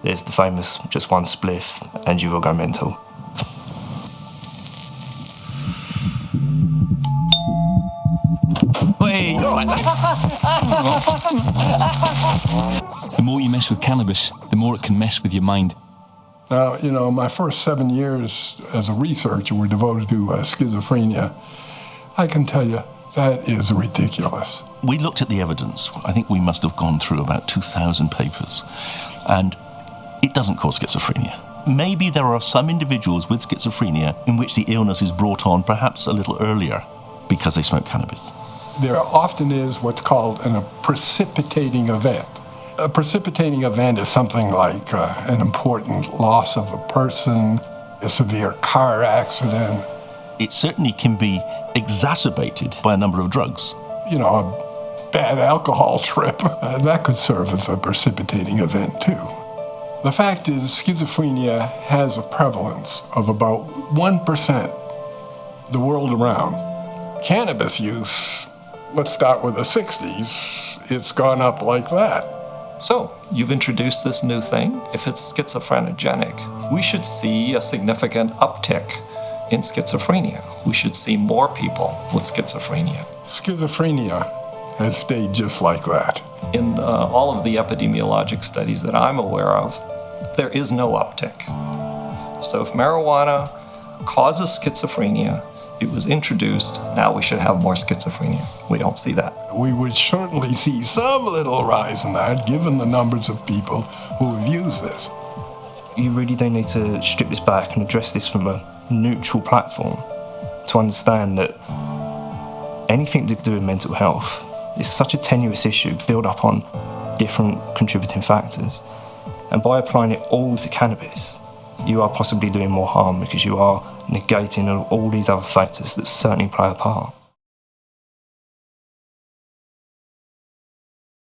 There's the famous just one spliff and you will go mental. Hey, you all right, lads? The more you mess with cannabis, the more it can mess with your mind. Now, you know, my first 7 years as a researcher were devoted to schizophrenia. I can tell you, that is ridiculous. We looked at the evidence. I think we must have gone through about 2,000 papers, and it doesn't cause schizophrenia. Maybe there are some individuals with schizophrenia in which the illness is brought on perhaps a little earlier because they smoke cannabis. There often is what's called a precipitating event. A precipitating event is something like an important loss of a person, a severe car accident. It certainly can be exacerbated by a number of drugs. You know, a bad alcohol trip, that could serve as a precipitating event too. The fact is, schizophrenia has a prevalence of about 1% the world around. Cannabis use, let's start with the 60s, it's gone up like that. So, you've introduced this new thing. If it's schizophrenogenic, we should see a significant uptick in schizophrenia. We should see more people with schizophrenia. Schizophrenia has stayed just like that. In all of the epidemiologic studies that I'm aware of, there is no uptick. So if marijuana causes schizophrenia, it was introduced, now we should have more schizophrenia. We don't see that. We would certainly see some little rise in that, given the numbers of people who have used this. You really do need to strip this back and address this from a neutral platform to understand that anything to do with mental health is such a tenuous issue built up on different contributing factors. And by applying it all to cannabis, you are possibly doing more harm because you are negating all these other factors that certainly play a part.